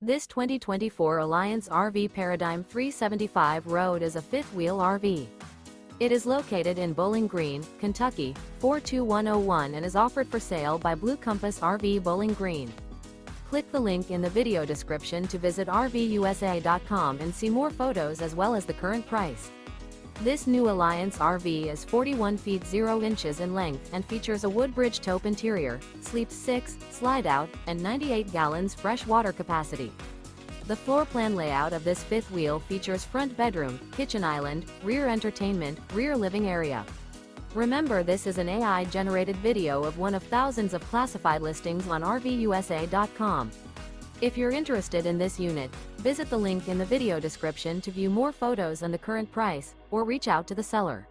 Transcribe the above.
This 2024 Alliance RV Paradigm 375 Road is a fifth-wheel RV. It is located in Bowling Green, Kentucky, 42101 and is offered for sale by Blue Compass RV Bowling Green. Click the link in the video description to visit RVUSA.com and see more photos as well as the current price. This new Alliance RV is 41 feet 0 inches in length and features a WOODBRIDGE TAUPE interior, sleeps 6, slide-out, and 98 gallons fresh water capacity. The floor plan layout of this fifth wheel features front bedroom, kitchen island, rear entertainment, rear living area. Remember, this is an AI-generated video of one of thousands of classified listings on RVUSA.com. If you're interested in this unit, visit the link in the video description to view more photos and the current price, or reach out to the seller.